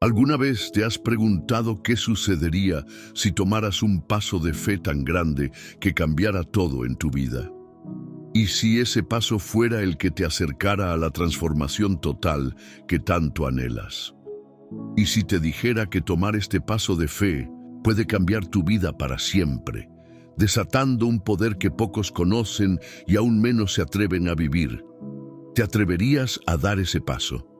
¿Alguna vez te has preguntado qué sucedería si tomaras un paso de fe tan grande que cambiara todo en tu vida? ¿Y si ese paso fuera el que te acercara a la transformación total que tanto anhelas? ¿Y si te dijera que tomar este paso de fe puede cambiar tu vida para siempre, desatando un poder que pocos conocen y aún menos se atreven a vivir? ¿Te atreverías a dar ese paso?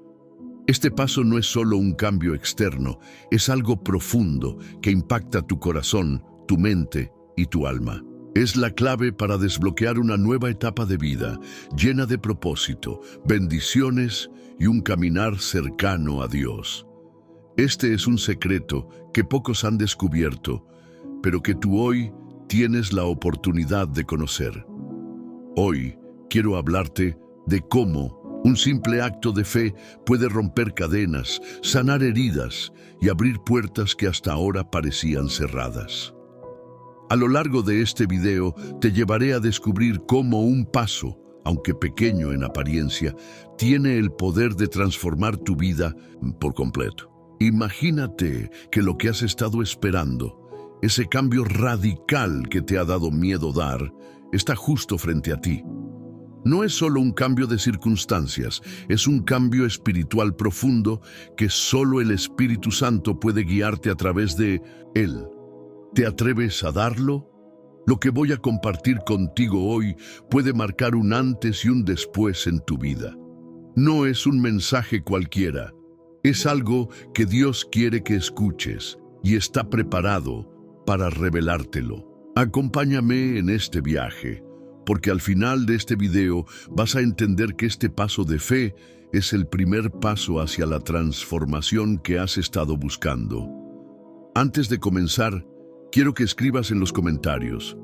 Este paso no es solo un cambio externo, es algo profundo que impacta tu corazón, tu mente y tu alma. Es la clave para desbloquear una nueva etapa de vida, llena de propósito, bendiciones y un caminar cercano a Dios. Este es un secreto que pocos han descubierto, pero que tú hoy tienes la oportunidad de conocer. Hoy quiero hablarte de cómo un simple acto de fe puede romper cadenas, sanar heridas y abrir puertas que hasta ahora parecían cerradas. A lo largo de este video te llevaré a descubrir cómo un paso, aunque pequeño en apariencia, tiene el poder de transformar tu vida por completo. Imagínate que lo que has estado esperando, ese cambio radical que te ha dado miedo dar, está justo frente a ti. No es solo un cambio de circunstancias, es un cambio espiritual profundo que solo el Espíritu Santo puede guiarte a través de Él. ¿Te atreves a darlo? Lo que voy a compartir contigo hoy puede marcar un antes y un después en tu vida. No es un mensaje cualquiera, es algo que Dios quiere que escuches y está preparado para revelártelo. Acompáñame en este viaje, porque al final de este video vas a entender que este paso de fe es el primer paso hacia la transformación que has estado buscando. Antes de comenzar, quiero que escribas en los comentarios: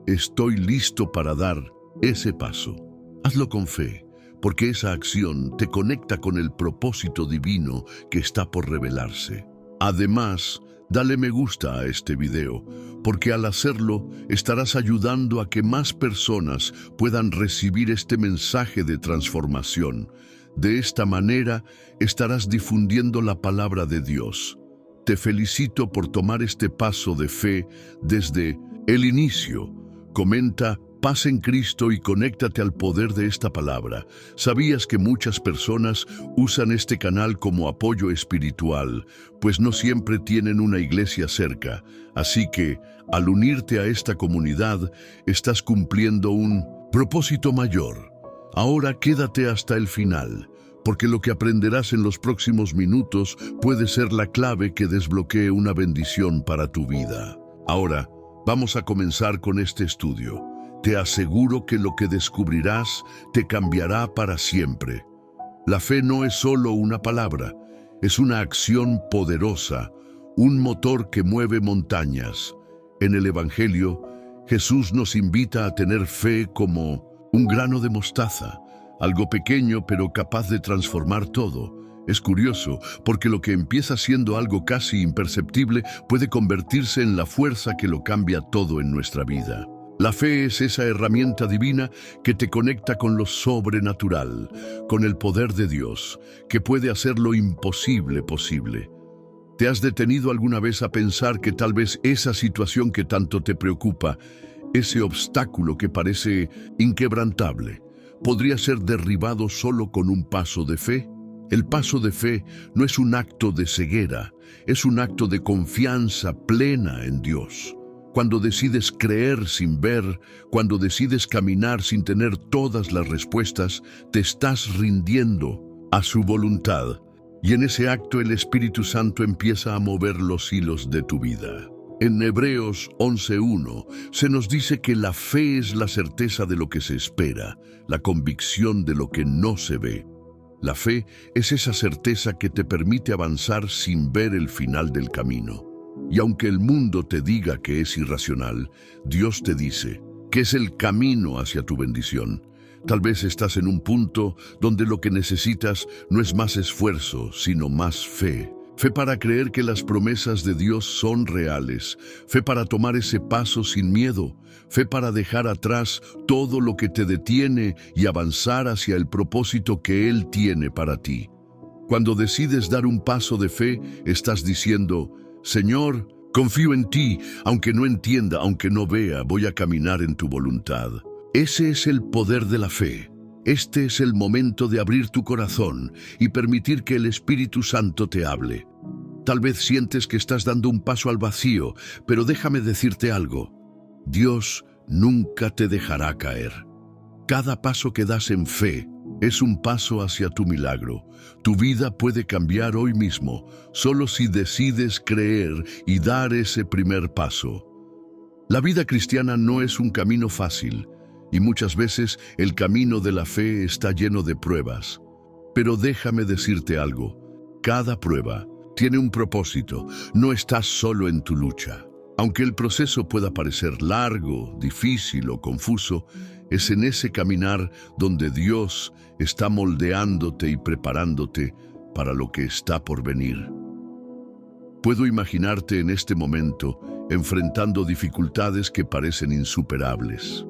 estoy listo para dar ese paso. Hazlo con fe, porque esa acción te conecta con el propósito divino que está por revelarse. Además, dale me gusta a este video, porque al hacerlo estarás ayudando a que más personas puedan recibir este mensaje de transformación. De esta manera estarás difundiendo la palabra de Dios. Te felicito por tomar este paso de fe desde el inicio. Comenta paz en Cristo y conéctate al poder de esta palabra. ¿Sabías que muchas personas usan este canal como apoyo espiritual, pues no siempre tienen una iglesia cerca? Así que, al unirte a esta comunidad, estás cumpliendo un propósito mayor. Ahora quédate hasta el final, porque lo que aprenderás en los próximos minutos puede ser la clave que desbloquee una bendición para tu vida. Ahora, vamos a comenzar con este estudio. Te aseguro que lo que descubrirás te cambiará para siempre. La fe no es solo una palabra, es una acción poderosa, un motor que mueve montañas. En el Evangelio, Jesús nos invita a tener fe como un grano de mostaza, algo pequeño pero capaz de transformar todo. Es curioso, porque lo que empieza siendo algo casi imperceptible puede convertirse en la fuerza que lo cambia todo en nuestra vida. La fe es esa herramienta divina que te conecta con lo sobrenatural, con el poder de Dios, que puede hacer lo imposible posible. ¿Te has detenido alguna vez a pensar que tal vez esa situación que tanto te preocupa, ese obstáculo que parece inquebrantable, podría ser derribado solo con un paso de fe? El paso de fe no es un acto de ceguera, es un acto de confianza plena en Dios. Cuando decides creer sin ver, cuando decides caminar sin tener todas las respuestas, te estás rindiendo a su voluntad. Y en ese acto el Espíritu Santo empieza a mover los hilos de tu vida. En Hebreos 11:1 se nos dice que la fe es la certeza de lo que se espera, la convicción de lo que no se ve. La fe es esa certeza que te permite avanzar sin ver el final del camino. Y aunque el mundo te diga que es irracional, Dios te dice que es el camino hacia tu bendición. Tal vez estás en un punto donde lo que necesitas no es más esfuerzo, sino más fe. Fe para creer que las promesas de Dios son reales. Fe para tomar ese paso sin miedo. Fe para dejar atrás todo lo que te detiene y avanzar hacia el propósito que Él tiene para ti. Cuando decides dar un paso de fe, estás diciendo, Señor, confío en ti, aunque no entienda, aunque no vea, voy a caminar en tu voluntad. Ese es el poder de la fe. Este es el momento de abrir tu corazón y permitir que el Espíritu Santo te hable. Tal vez sientes que estás dando un paso al vacío, pero déjame decirte algo. Dios nunca te dejará caer. Cada paso que das en fe es un paso hacia tu milagro. Tu vida puede cambiar hoy mismo, solo si decides creer y dar ese primer paso. La vida cristiana no es un camino fácil, y muchas veces el camino de la fe está lleno de pruebas. Pero déjame decirte algo, cada prueba tiene un propósito, no estás solo en tu lucha. Aunque el proceso pueda parecer largo, difícil o confuso, es en ese caminar donde Dios está moldeándote y preparándote para lo que está por venir. Puedo imaginarte en este momento enfrentando dificultades que parecen insuperables.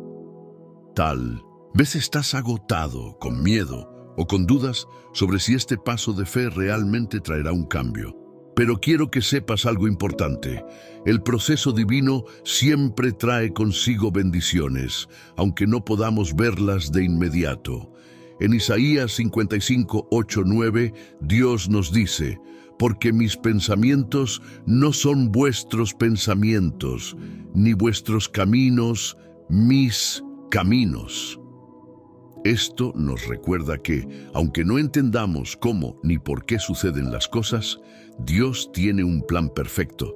Tal vez estás agotado, con miedo o con dudas sobre si este paso de fe realmente traerá un cambio. Pero quiero que sepas algo importante. El proceso divino siempre trae consigo bendiciones, aunque no podamos verlas de inmediato. En Isaías 55, 8, 9, Dios nos dice, porque mis pensamientos no son vuestros pensamientos, ni vuestros caminos, mis caminos. Esto nos recuerda que, aunque no entendamos cómo ni por qué suceden las cosas, Dios tiene un plan perfecto.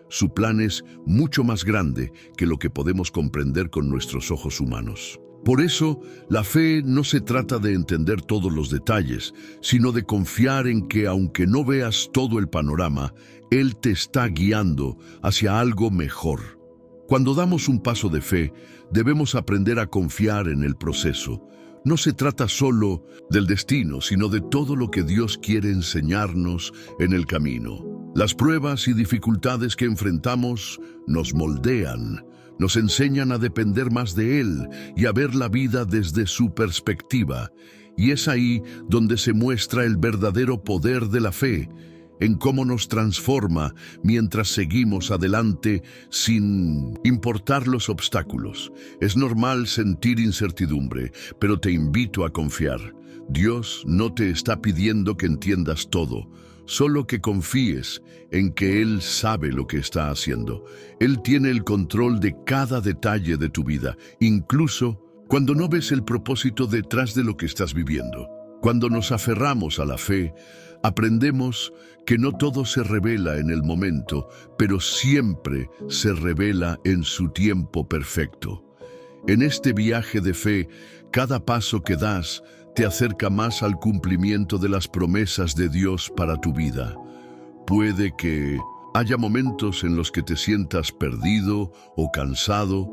Su plan es mucho más grande que lo que podemos comprender con nuestros ojos humanos. Por eso, la fe no se trata de entender todos los detalles, sino de confiar en que, aunque no veas todo el panorama, Él te está guiando hacia algo mejor. Cuando damos un paso de fe, debemos aprender a confiar en el proceso. No se trata solo del destino, sino de todo lo que Dios quiere enseñarnos en el camino. Las pruebas y dificultades que enfrentamos nos moldean, nos enseñan a depender más de Él y a ver la vida desde su perspectiva. Y es ahí donde se muestra el verdadero poder de la fe, en cómo nos transforma mientras seguimos adelante sin importar los obstáculos. Es normal sentir incertidumbre, pero te invito a confiar. Dios no te está pidiendo que entiendas todo, solo que confíes en que Él sabe lo que está haciendo. Él tiene el control de cada detalle de tu vida, incluso cuando no ves el propósito detrás de lo que estás viviendo. Cuando nos aferramos a la fe, aprendemos que no todo se revela en el momento, pero siempre se revela en su tiempo perfecto. En este viaje de fe, cada paso que das te acerca más al cumplimiento de las promesas de Dios para tu vida. Puede que haya momentos en los que te sientas perdido o cansado,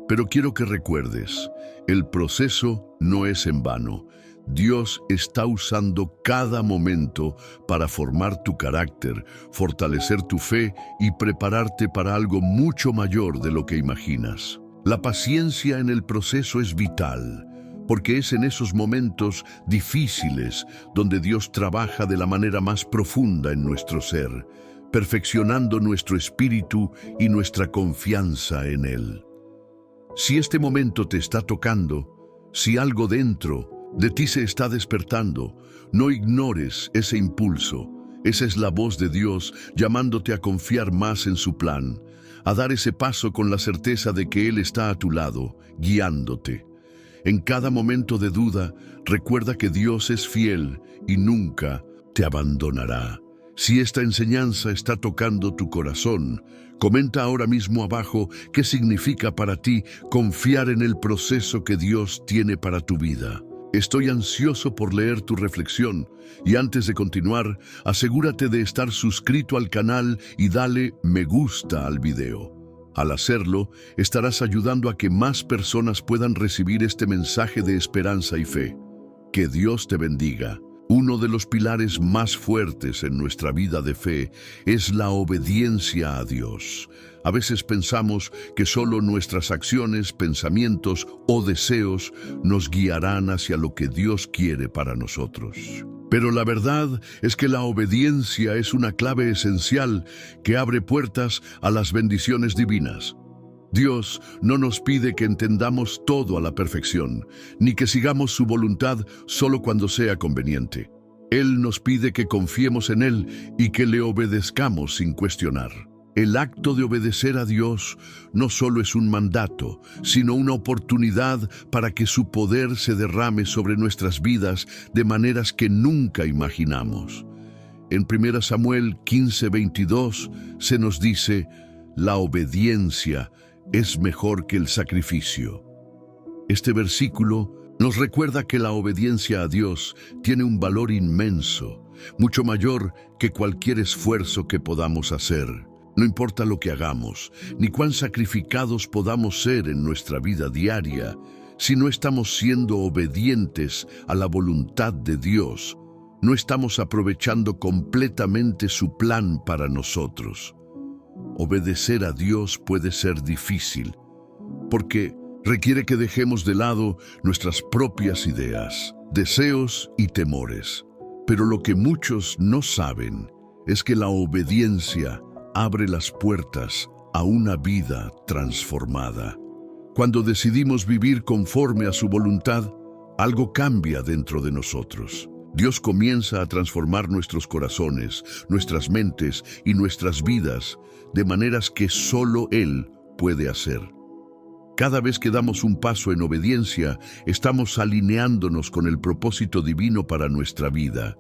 pero quiero que recuerdes, el proceso no es en vano. Dios está usando cada momento para formar tu carácter, fortalecer tu fe y prepararte para algo mucho mayor de lo que imaginas. La paciencia en el proceso es vital, porque es en esos momentos difíciles donde Dios trabaja de la manera más profunda en nuestro ser, perfeccionando nuestro espíritu y nuestra confianza en Él. Si este momento te está tocando, si algo dentro de ti se está despertando, no ignores ese impulso. Esa es la voz de Dios llamándote a confiar más en su plan, a dar ese paso con la certeza de que Él está a tu lado, guiándote. En cada momento de duda, recuerda que Dios es fiel y nunca te abandonará. Si esta enseñanza está tocando tu corazón, comenta ahora mismo abajo qué significa para ti confiar en el proceso que Dios tiene para tu vida. Estoy ansioso por leer tu reflexión y antes de continuar, asegúrate de estar suscrito al canal y dale me gusta al video. Al hacerlo, estarás ayudando a que más personas puedan recibir este mensaje de esperanza y fe. Que Dios te bendiga. Uno de los pilares más fuertes en nuestra vida de fe es la obediencia a Dios. A veces pensamos que solo nuestras acciones, pensamientos o deseos nos guiarán hacia lo que Dios quiere para nosotros. Pero la verdad es que la obediencia es una clave esencial que abre puertas a las bendiciones divinas. Dios no nos pide que entendamos todo a la perfección, ni que sigamos su voluntad solo cuando sea conveniente. Él nos pide que confiemos en Él y que le obedezcamos sin cuestionar. El acto de obedecer a Dios no solo es un mandato, sino una oportunidad para que su poder se derrame sobre nuestras vidas de maneras que nunca imaginamos. En 1 Samuel 15:22 se nos dice: la obediencia es mejor que el sacrificio. Este versículo nos recuerda que la obediencia a Dios tiene un valor inmenso, mucho mayor que cualquier esfuerzo que podamos hacer. No importa lo que hagamos, ni cuán sacrificados podamos ser en nuestra vida diaria, si no estamos siendo obedientes a la voluntad de Dios, no estamos aprovechando completamente su plan para nosotros. Obedecer a Dios puede ser difícil, porque requiere que dejemos de lado nuestras propias ideas, deseos y temores. Pero lo que muchos no saben es que la obediencia abre las puertas a una vida transformada. Cuando decidimos vivir conforme a su voluntad, algo cambia dentro de nosotros. Dios comienza a transformar nuestros corazones, nuestras mentes y nuestras vidas de maneras que solo Él puede hacer. Cada vez que damos un paso en obediencia, estamos alineándonos con el propósito divino para nuestra vida.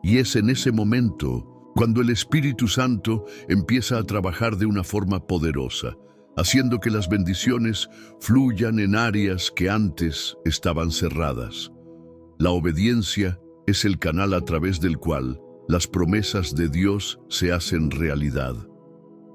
Y es en ese momento cuando el Espíritu Santo empieza a trabajar de una forma poderosa, haciendo que las bendiciones fluyan en áreas que antes estaban cerradas. La obediencia es el canal a través del cual las promesas de Dios se hacen realidad.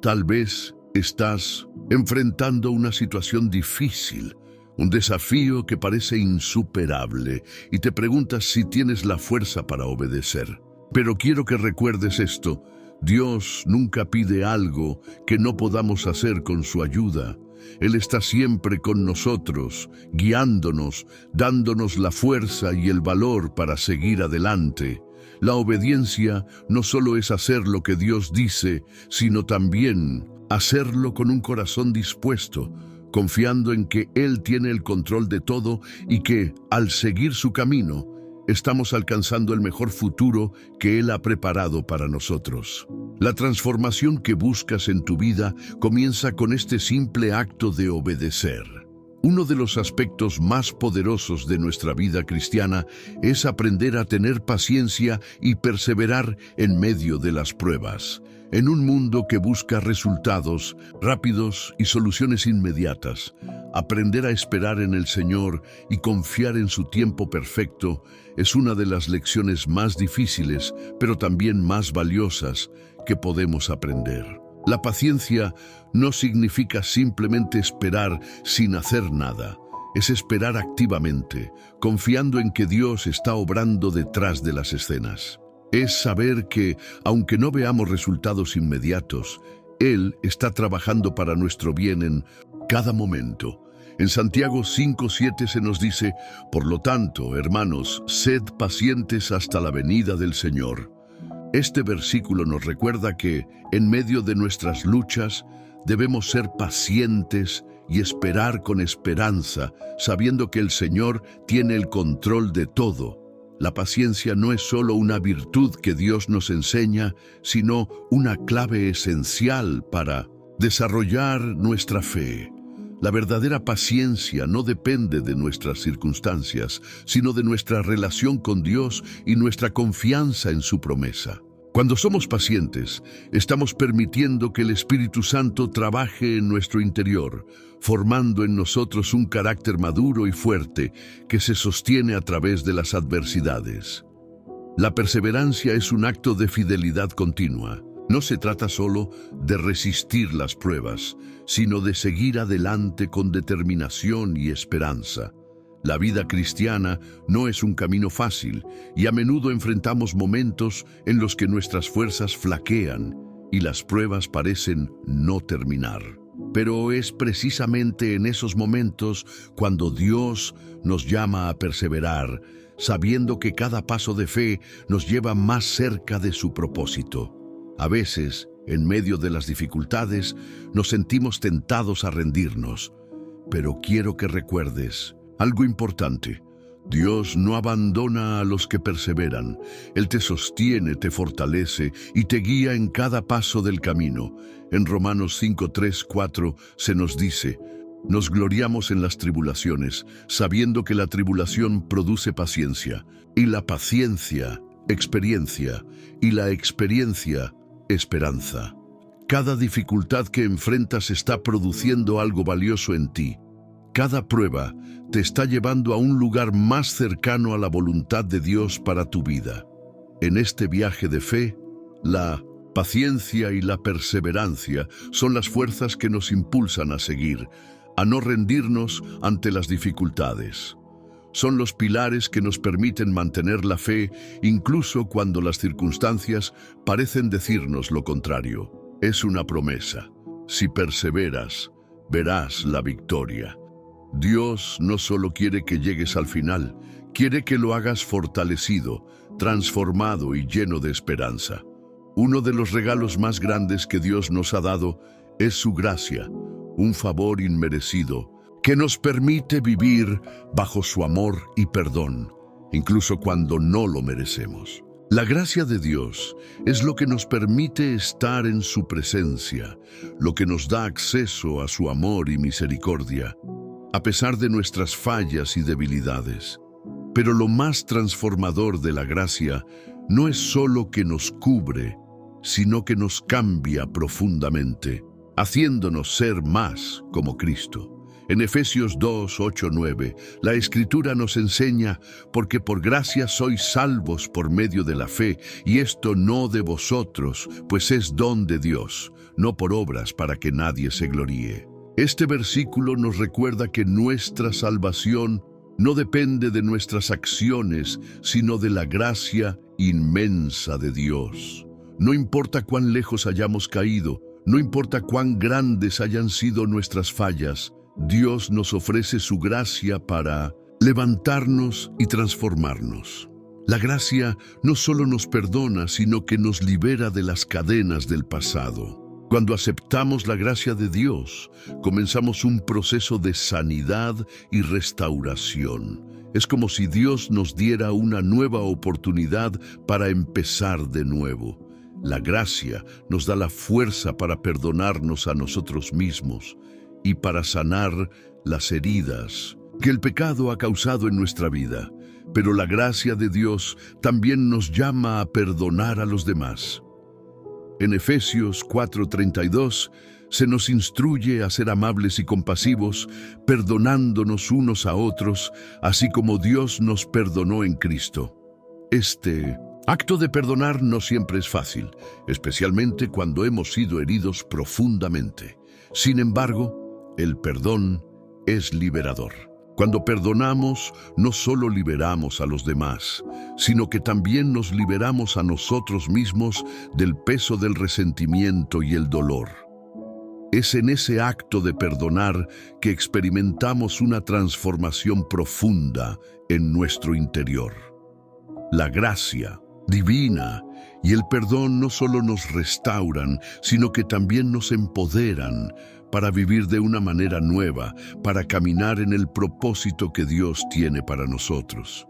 Tal vez estás enfrentando una situación difícil, un desafío que parece insuperable, y te preguntas si tienes la fuerza para obedecer. Pero quiero que recuerdes esto: Dios nunca pide algo que no podamos hacer con su ayuda. Él está siempre con nosotros, guiándonos, dándonos la fuerza y el valor para seguir adelante. La obediencia no solo es hacer lo que Dios dice, sino también hacerlo con un corazón dispuesto, confiando en que Él tiene el control de todo y que, al seguir su camino, estamos alcanzando el mejor futuro que Él ha preparado para nosotros. La transformación que buscas en tu vida comienza con este simple acto de obedecer. Uno de los aspectos más poderosos de nuestra vida cristiana es aprender a tener paciencia y perseverar en medio de las pruebas. En un mundo que busca resultados rápidos y soluciones inmediatas, aprender a esperar en el Señor y confiar en su tiempo perfecto es una de las lecciones más difíciles, pero también más valiosas que podemos aprender. La paciencia no significa simplemente esperar sin hacer nada. Es esperar activamente, confiando en que Dios está obrando detrás de las escenas. Es saber que, aunque no veamos resultados inmediatos, Él está trabajando para nuestro bien en cada momento. En Santiago 5:7 se nos dice: por lo tanto, hermanos, sed pacientes hasta la venida del Señor. Este versículo nos recuerda que, en medio de nuestras luchas, debemos ser pacientes y esperar con esperanza, sabiendo que el Señor tiene el control de todo. La paciencia no es solo una virtud que Dios nos enseña, sino una clave esencial para desarrollar nuestra fe. La verdadera paciencia no depende de nuestras circunstancias, sino de nuestra relación con Dios y nuestra confianza en su promesa. Cuando somos pacientes, estamos permitiendo que el Espíritu Santo trabaje en nuestro interior, formando en nosotros un carácter maduro y fuerte que se sostiene a través de las adversidades. La perseverancia es un acto de fidelidad continua. No se trata solo de resistir las pruebas, sino de seguir adelante con determinación y esperanza. La vida cristiana no es un camino fácil y a menudo enfrentamos momentos en los que nuestras fuerzas flaquean y las pruebas parecen no terminar. Pero es precisamente en esos momentos cuando Dios nos llama a perseverar, sabiendo que cada paso de fe nos lleva más cerca de su propósito. A veces, en medio de las dificultades, nos sentimos tentados a rendirnos. Pero quiero que recuerdes algo importante. Dios no abandona a los que perseveran. Él te sostiene, te fortalece y te guía en cada paso del camino. En Romanos 5, 3, 4 se nos dice: nos gloriamos en las tribulaciones, sabiendo que la tribulación produce paciencia, y la paciencia, experiencia, y la experiencia, esperanza. Cada dificultad que enfrentas está produciendo algo valioso en ti. Cada prueba te está llevando a un lugar más cercano a la voluntad de Dios para tu vida. En este viaje de fe, la paciencia y la perseverancia son las fuerzas que nos impulsan a seguir, a no rendirnos ante las dificultades. Son los pilares que nos permiten mantener la fe incluso cuando las circunstancias parecen decirnos lo contrario. Es una promesa. Si perseveras, verás la victoria. Dios no solo quiere que llegues al final, quiere que lo hagas fortalecido, transformado y lleno de esperanza. Uno de los regalos más grandes que Dios nos ha dado es su gracia, un favor inmerecido que nos permite vivir bajo su amor y perdón, incluso cuando no lo merecemos. La gracia de Dios es lo que nos permite estar en su presencia, lo que nos da acceso a su amor y misericordia, a pesar de nuestras fallas y debilidades. Pero lo más transformador de la gracia no es solo que nos cubre, sino que nos cambia profundamente, haciéndonos ser más como Cristo. En Efesios 2, 8, 9, la Escritura nos enseña: porque por gracia sois salvos por medio de la fe, y esto no de vosotros, pues es don de Dios, no por obras para que nadie se gloríe. Este versículo nos recuerda que nuestra salvación no depende de nuestras acciones, sino de la gracia inmensa de Dios. No importa cuán lejos hayamos caído, no importa cuán grandes hayan sido nuestras fallas, Dios nos ofrece su gracia para levantarnos y transformarnos. La gracia no solo nos perdona, sino que nos libera de las cadenas del pasado. Cuando aceptamos la gracia de Dios, comenzamos un proceso de sanidad y restauración. Es como si Dios nos diera una nueva oportunidad para empezar de nuevo. La gracia nos da la fuerza para perdonarnos a nosotros mismos y para sanar las heridas que el pecado ha causado en nuestra vida. Pero la gracia de Dios también nos llama a perdonar a los demás. En Efesios 4:32 se nos instruye a ser amables y compasivos, perdonándonos unos a otros, así como Dios nos perdonó en Cristo. Este acto de perdonar no siempre es fácil, especialmente cuando hemos sido heridos profundamente. Sin embargo, el perdón es liberador. Cuando perdonamos, no solo liberamos a los demás, sino que también nos liberamos a nosotros mismos del peso del resentimiento y el dolor. Es en ese acto de perdonar que experimentamos una transformación profunda en nuestro interior. La gracia divina y el perdón no solo nos restauran, sino que también nos empoderan para vivir de una manera nueva, para caminar en el propósito que Dios tiene para nosotros.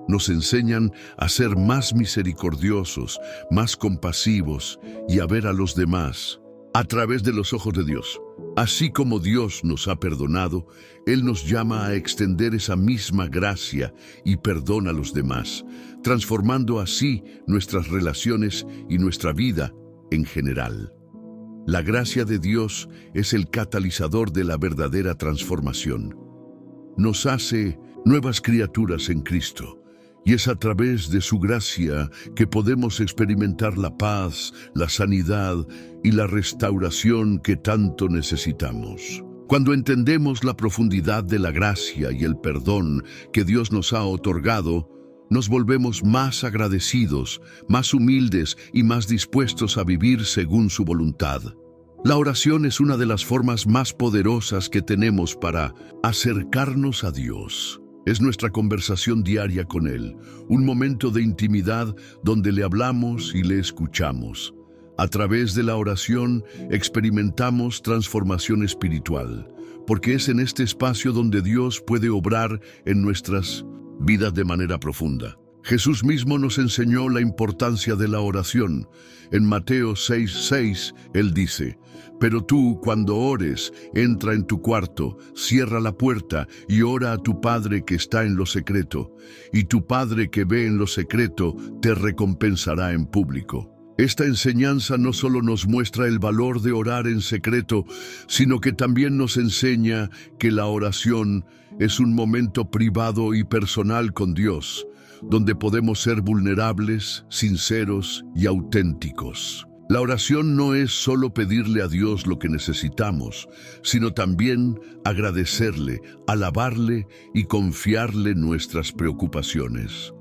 Nos enseñan a ser más misericordiosos, más compasivos y a ver a los demás a través de los ojos de Dios. Así como Dios nos ha perdonado, Él nos llama a extender esa misma gracia y perdón a los demás, transformando así nuestras relaciones y nuestra vida en general. La gracia de Dios es el catalizador de la verdadera transformación. Nos hace nuevas criaturas en Cristo, y es a través de su gracia que podemos experimentar la paz, la sanidad y la restauración que tanto necesitamos. Cuando entendemos la profundidad de la gracia y el perdón que Dios nos ha otorgado, nos volvemos más agradecidos, más humildes y más dispuestos a vivir según su voluntad. La oración es una de las formas más poderosas que tenemos para acercarnos a Dios. Es nuestra conversación diaria con Él, un momento de intimidad donde le hablamos y le escuchamos. A través de la oración experimentamos transformación espiritual, porque es en este espacio donde Dios puede obrar en nuestras vidas de manera profunda. Jesús mismo nos enseñó la importancia de la oración. En Mateo 6:6, Él dice: «Pero tú, cuando ores, entra en tu cuarto, cierra la puerta y ora a tu Padre que está en lo secreto, y tu Padre que ve en lo secreto te recompensará en público». Esta enseñanza no solo nos muestra el valor de orar en secreto, sino que también nos enseña que la oración es un momento privado y personal con Dios, donde podemos ser vulnerables, sinceros y auténticos. La oración no es solo pedirle a Dios lo que necesitamos, sino también agradecerle, alabarle y confiarle nuestras preocupaciones.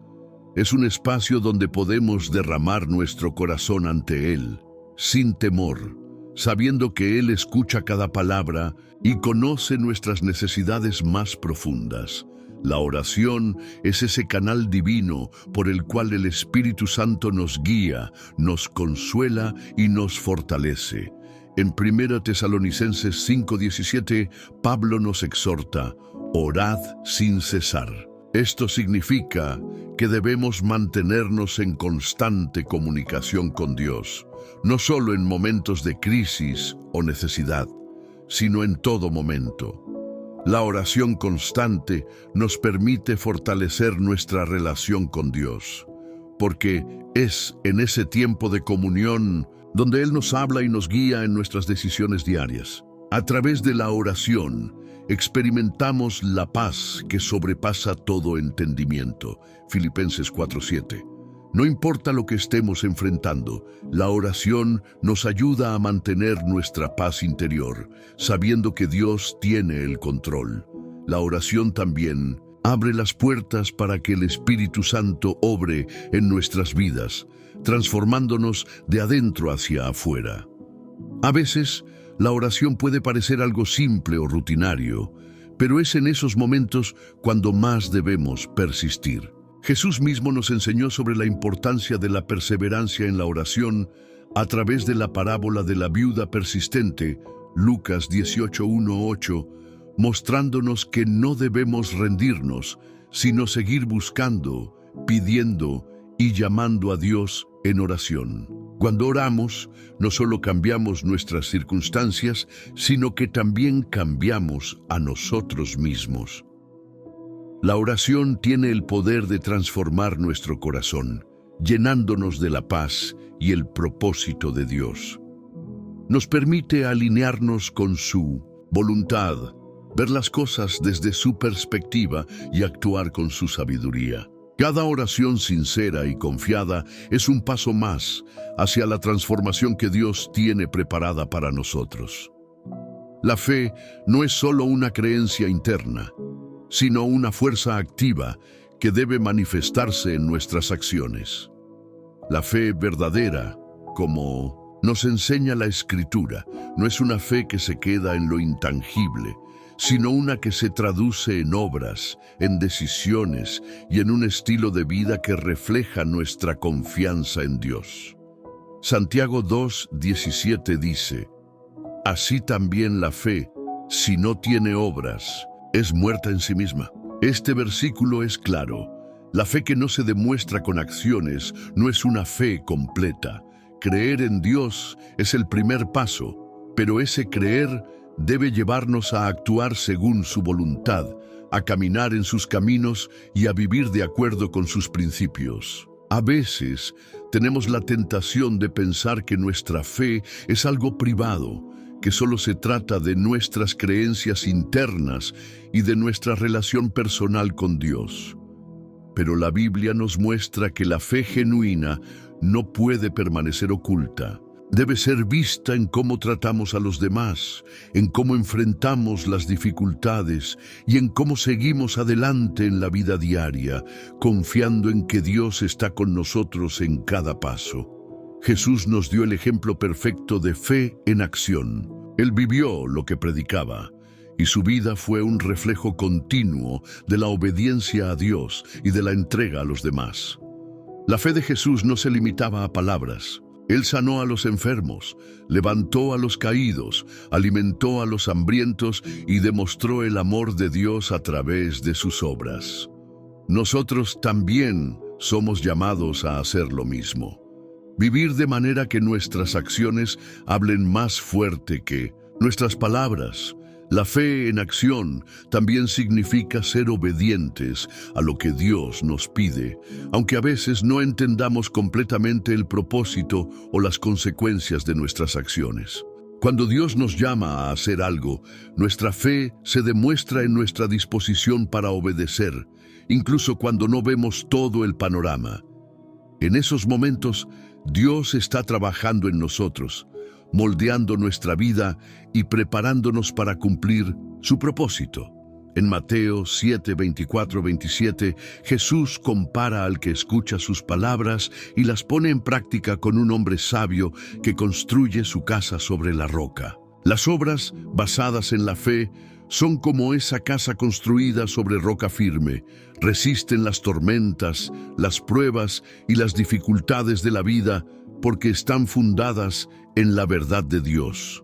Es un espacio donde podemos derramar nuestro corazón ante Él, sin temor, sabiendo que Él escucha cada palabra y conoce nuestras necesidades más profundas. La oración es ese canal divino por el cual el Espíritu Santo nos guía, nos consuela y nos fortalece. En 1 Tesalonicenses 5:17, Pablo nos exhorta: «Orad sin cesar». Esto significa que debemos mantenernos en constante comunicación con Dios, no solo en momentos de crisis o necesidad, sino en todo momento. La oración constante nos permite fortalecer nuestra relación con Dios, porque es en ese tiempo de comunión donde Él nos habla y nos guía en nuestras decisiones diarias. A través de la oración, experimentamos la paz que sobrepasa todo entendimiento. Filipenses 4:7. No importa lo que estemos enfrentando, la oración nos ayuda a mantener nuestra paz interior, sabiendo que Dios tiene el control. La oración también abre las puertas para que el Espíritu Santo obre en nuestras vidas, transformándonos de adentro hacia afuera. A veces, la oración puede parecer algo simple o rutinario, pero es en esos momentos cuando más debemos persistir. Jesús mismo nos enseñó sobre la importancia de la perseverancia en la oración a través de la parábola de la viuda persistente, Lucas 18:1-8, mostrándonos que no debemos rendirnos, sino seguir buscando, pidiendo y llamando a Dios en oración. Cuando oramos, no solo cambiamos nuestras circunstancias, sino que también cambiamos a nosotros mismos. La oración tiene el poder de transformar nuestro corazón, llenándonos de la paz y el propósito de Dios. Nos permite alinearnos con su voluntad, ver las cosas desde su perspectiva y actuar con su sabiduría. Cada oración sincera y confiada es un paso más hacia la transformación que Dios tiene preparada para nosotros. La fe no es solo una creencia interna, sino una fuerza activa que debe manifestarse en nuestras acciones. La fe verdadera, como nos enseña la Escritura, no es una fe que se queda en lo intangible, sino una que se traduce en obras, en decisiones y en un estilo de vida que refleja nuestra confianza en Dios. Santiago 2:17 dice: «Así también la fe, si no tiene obras, es muerta en sí misma». Este versículo es claro. La fe que no se demuestra con acciones no es una fe completa. Creer en Dios es el primer paso, pero ese creer debe llevarnos a actuar según su voluntad, a caminar en sus caminos y a vivir de acuerdo con sus principios. A veces tenemos la tentación de pensar que nuestra fe es algo privado, que solo se trata de nuestras creencias internas y de nuestra relación personal con Dios. Pero la Biblia nos muestra que la fe genuina no puede permanecer oculta. Debe ser vista en cómo tratamos a los demás, en cómo enfrentamos las dificultades y en cómo seguimos adelante en la vida diaria, confiando en que Dios está con nosotros en cada paso. Jesús nos dio el ejemplo perfecto de fe en acción. Él vivió lo que predicaba y su vida fue un reflejo continuo de la obediencia a Dios y de la entrega a los demás. La fe de Jesús no se limitaba a palabras. Él sanó a los enfermos, levantó a los caídos, alimentó a los hambrientos y demostró el amor de Dios a través de sus obras. Nosotros también somos llamados a hacer lo mismo. Vivir de manera que nuestras acciones hablen más fuerte que nuestras palabras. La fe en acción también significa ser obedientes a lo que Dios nos pide, aunque a veces no entendamos completamente el propósito o las consecuencias de nuestras acciones. Cuando Dios nos llama a hacer algo, nuestra fe se demuestra en nuestra disposición para obedecer, incluso cuando no vemos todo el panorama. En esos momentos, Dios está trabajando en nosotros, moldeando nuestra vida y preparándonos para cumplir su propósito. En Mateo 7, 24, 27, Jesús compara al que escucha sus palabras y las pone en práctica con un hombre sabio que construye su casa sobre la roca. Las obras basadas en la fe son como esa casa construida sobre roca firme. Resisten las tormentas, las pruebas y las dificultades de la vida porque están fundadas en la verdad de Dios.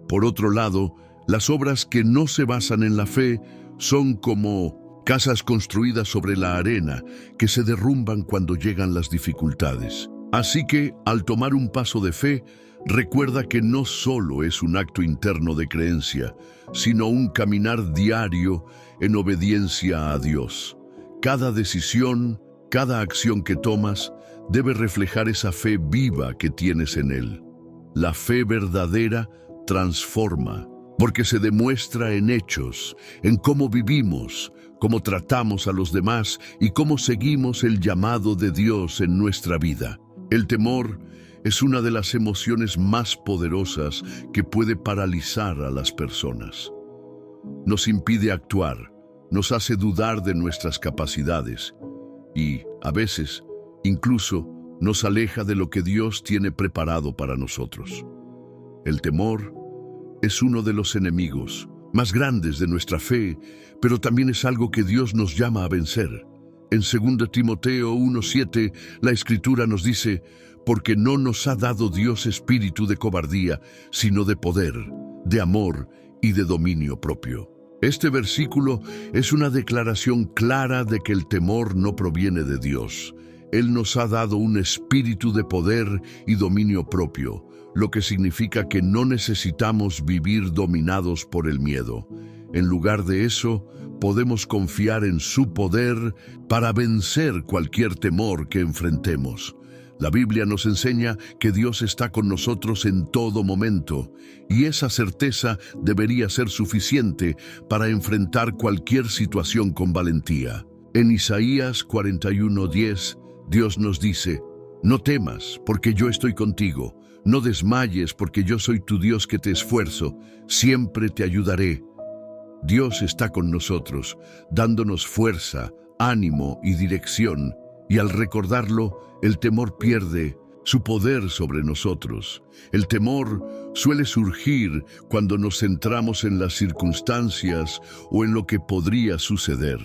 Por otro lado, las obras que no se basan en la fe son como casas construidas sobre la arena que se derrumban cuando llegan las dificultades. Así que, al tomar un paso de fe, recuerda que no solo es un acto interno de creencia, sino un caminar diario en obediencia a Dios. Cada decisión, cada acción que tomas, debe reflejar esa fe viva que tienes en Él. La fe verdadera transforma, porque se demuestra en hechos, en cómo vivimos, cómo tratamos a los demás y cómo seguimos el llamado de Dios en nuestra vida. El temor es una de las emociones más poderosas que puede paralizar a las personas. Nos impide actuar, nos hace dudar de nuestras capacidades y, a veces, incluso nos aleja de lo que Dios tiene preparado para nosotros. El temor es uno de los enemigos más grandes de nuestra fe, pero también es algo que Dios nos llama a vencer. En 2 Timoteo 1:7, la Escritura nos dice: porque no nos ha dado Dios espíritu de cobardía, sino de poder, de amor y de dominio propio. Este versículo es una declaración clara de que el temor no proviene de Dios. Él nos ha dado un espíritu de poder y dominio propio, lo que significa que no necesitamos vivir dominados por el miedo. En lugar de eso, podemos confiar en su poder para vencer cualquier temor que enfrentemos. La Biblia nos enseña que Dios está con nosotros en todo momento, y esa certeza debería ser suficiente para enfrentar cualquier situación con valentía. En Isaías 41:10, Dios nos dice: no temas, porque yo estoy contigo. No desmayes, porque yo soy tu Dios que te esfuerzo. Siempre te ayudaré. Dios está con nosotros, dándonos fuerza, ánimo y dirección. Y al recordarlo, el temor pierde su poder sobre nosotros. El temor suele surgir cuando nos centramos en las circunstancias o en lo que podría suceder.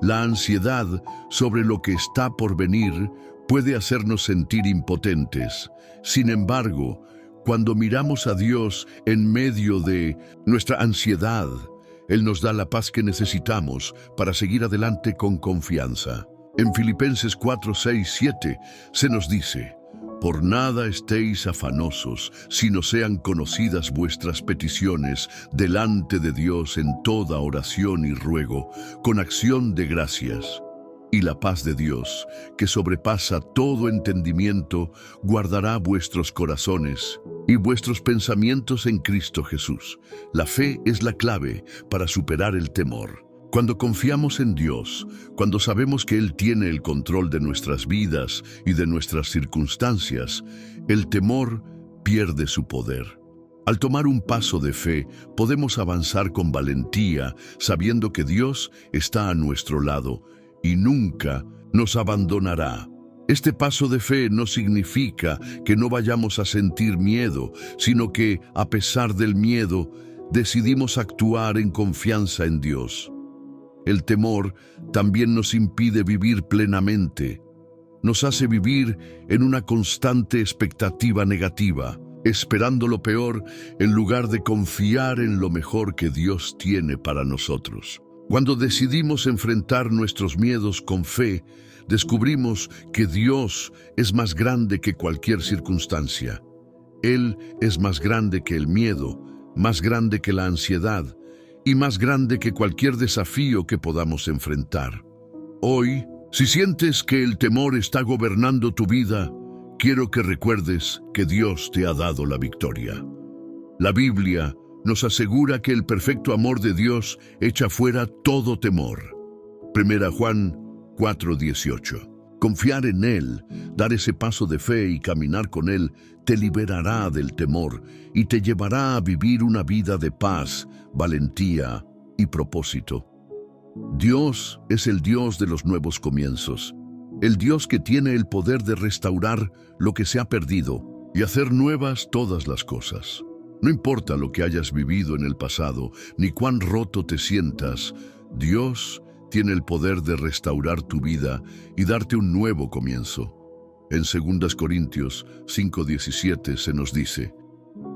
La ansiedad sobre lo que está por venir puede hacernos sentir impotentes. Sin embargo, cuando miramos a Dios en medio de nuestra ansiedad, Él nos da la paz que necesitamos para seguir adelante con confianza. En Filipenses 4, 6, 7 se nos dice: por nada estéis afanosos, sino sean conocidas vuestras peticiones delante de Dios en toda oración y ruego, con acción de gracias. Y la paz de Dios, que sobrepasa todo entendimiento, guardará vuestros corazones y vuestros pensamientos en Cristo Jesús. La fe es la clave para superar el temor. Cuando confiamos en Dios, cuando sabemos que Él tiene el control de nuestras vidas y de nuestras circunstancias, el temor pierde su poder. Al tomar un paso de fe, podemos avanzar con valentía, sabiendo que Dios está a nuestro lado y nunca nos abandonará. Este paso de fe no significa que no vayamos a sentir miedo, sino que, a pesar del miedo, decidimos actuar en confianza en Dios. El temor también nos impide vivir plenamente. Nos hace vivir en una constante expectativa negativa, esperando lo peor en lugar de confiar en lo mejor que Dios tiene para nosotros. Cuando decidimos enfrentar nuestros miedos con fe, descubrimos que Dios es más grande que cualquier circunstancia. Él es más grande que el miedo, más grande que la ansiedad y más grande que cualquier desafío que podamos enfrentar. Hoy, si sientes que el temor está gobernando tu vida, quiero que recuerdes que Dios te ha dado la victoria. La Biblia nos asegura que el perfecto amor de Dios echa fuera todo temor. 1 Juan 4:18. Confiar en Él, dar ese paso de fe y caminar con Él, te liberará del temor y te llevará a vivir una vida de paz, valentía y propósito. Dios es el Dios de los nuevos comienzos, el Dios que tiene el poder de restaurar lo que se ha perdido y hacer nuevas todas las cosas. No importa lo que hayas vivido en el pasado, ni cuán roto te sientas, Dios tiene el poder de restaurar tu vida y darte un nuevo comienzo. En 2 Corintios 5:17 se nos dice: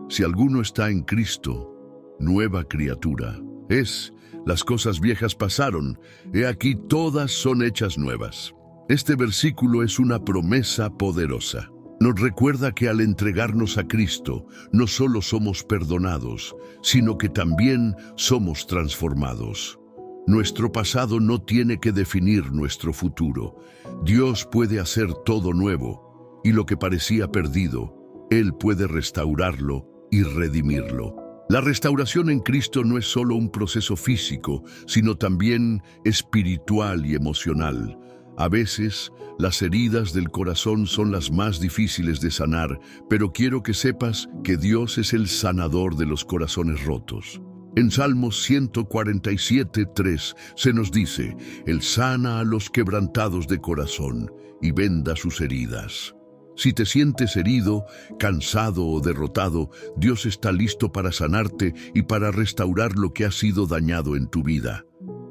si alguno está en Cristo, nueva criatura es. Las cosas viejas pasaron, he aquí todas son hechas nuevas. Este versículo es una promesa poderosa. Nos recuerda que al entregarnos a Cristo, no solo somos perdonados, sino que también somos transformados. Nuestro pasado no tiene que definir nuestro futuro. Dios puede hacer todo nuevo, y lo que parecía perdido, Él puede restaurarlo y redimirlo. La restauración en Cristo no es solo un proceso físico, sino también espiritual y emocional. A veces, las heridas del corazón son las más difíciles de sanar, pero quiero que sepas que Dios es el sanador de los corazones rotos. En Salmos 147:3 se nos dice: Él sana a los quebrantados de corazón y venda sus heridas. Si te sientes herido, cansado o derrotado, Dios está listo para sanarte y para restaurar lo que ha sido dañado en tu vida.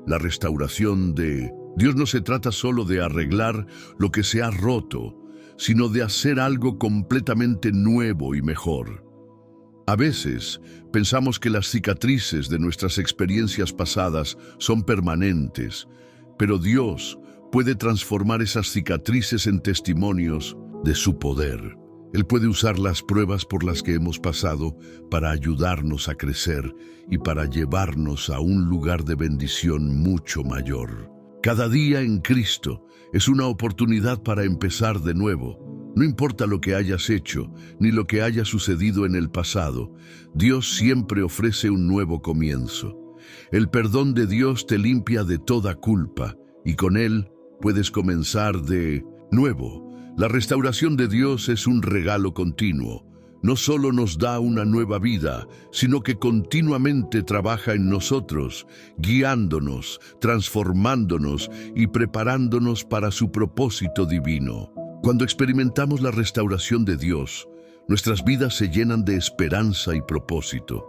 La restauración de Dios no se trata solo de arreglar lo que se ha roto, sino de hacer algo completamente nuevo y mejor. A veces, pensamos que las cicatrices de nuestras experiencias pasadas son permanentes, pero Dios puede transformar esas cicatrices en testimonios de su poder. Él puede usar las pruebas por las que hemos pasado para ayudarnos a crecer y para llevarnos a un lugar de bendición mucho mayor. Cada día en Cristo es una oportunidad para empezar de nuevo. No importa lo que hayas hecho, ni lo que haya sucedido en el pasado, Dios siempre ofrece un nuevo comienzo. El perdón de Dios te limpia de toda culpa, y con Él puedes comenzar de nuevo. La restauración de Dios es un regalo continuo. No solo nos da una nueva vida, sino que continuamente trabaja en nosotros, guiándonos, transformándonos y preparándonos para su propósito divino. Cuando experimentamos la restauración de Dios, nuestras vidas se llenan de esperanza y propósito.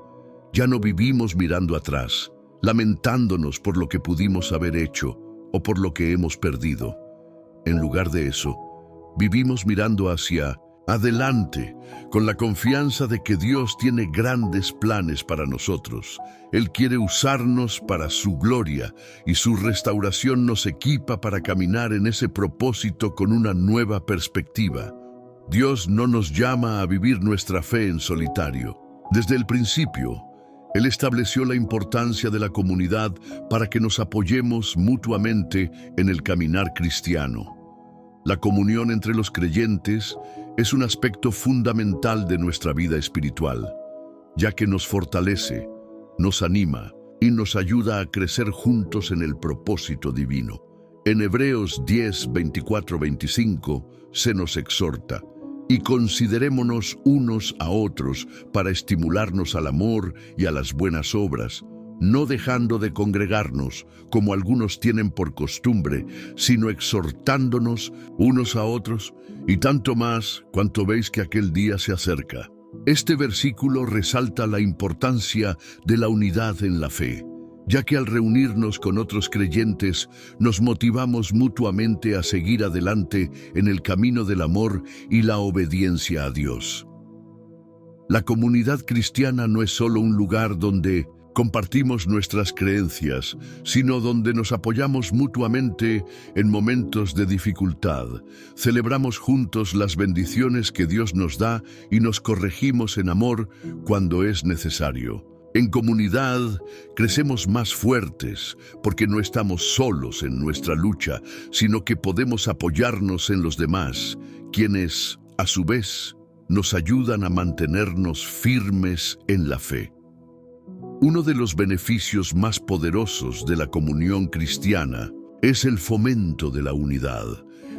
Ya no vivimos mirando atrás, lamentándonos por lo que pudimos haber hecho o por lo que hemos perdido. En lugar de eso, vivimos mirando hacia adelante, con la confianza de que Dios tiene grandes planes para nosotros. Él quiere usarnos para su gloria y su restauración nos equipa para caminar en ese propósito con una nueva perspectiva. Dios no nos llama a vivir nuestra fe en solitario. Desde el principio, Él estableció la importancia de la comunidad para que nos apoyemos mutuamente en el caminar cristiano. La comunión entre los creyentes es un aspecto fundamental de nuestra vida espiritual, ya que nos fortalece, nos anima y nos ayuda a crecer juntos en el propósito divino. En Hebreos 10:24-25 se nos exhorta: y considerémonos unos a otros para estimularnos al amor y a las buenas obras, no dejando de congregarnos, como algunos tienen por costumbre, sino exhortándonos unos a otros, y tanto más cuanto veis que aquel día se acerca. Este versículo resalta la importancia de la unidad en la fe, ya que al reunirnos con otros creyentes nos motivamos mutuamente a seguir adelante en el camino del amor y la obediencia a Dios. La comunidad cristiana no es solo un lugar donde compartimos nuestras creencias, sino donde nos apoyamos mutuamente en momentos de dificultad. Celebramos juntos las bendiciones que Dios nos da y nos corregimos en amor cuando es necesario. En comunidad crecemos más fuertes porque no estamos solos en nuestra lucha, sino que podemos apoyarnos en los demás, quienes, a su vez, nos ayudan a mantenernos firmes en la fe. Uno de los beneficios más poderosos de la comunión cristiana es el fomento de la unidad.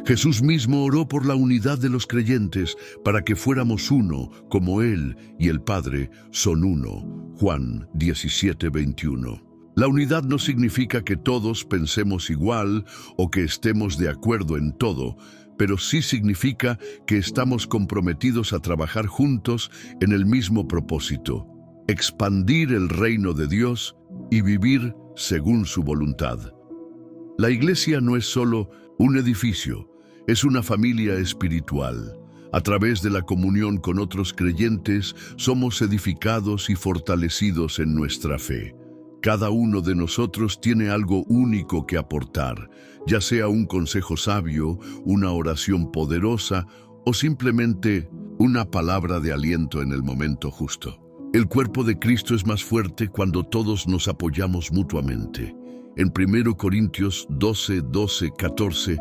Jesús mismo oró por la unidad de los creyentes para que fuéramos uno, como Él y el Padre son uno. Juan 17:21. La unidad no significa que todos pensemos igual o que estemos de acuerdo en todo, pero sí significa que estamos comprometidos a trabajar juntos en el mismo propósito: expandir el reino de Dios y vivir según su voluntad. La iglesia no es solo un edificio, es una familia espiritual. A través de la comunión con otros creyentes, somos edificados y fortalecidos en nuestra fe. Cada uno de nosotros tiene algo único que aportar, ya sea un consejo sabio, una oración poderosa o simplemente una palabra de aliento en el momento justo. El cuerpo de Cristo es más fuerte cuando todos nos apoyamos mutuamente. En 1 Corintios 12:14,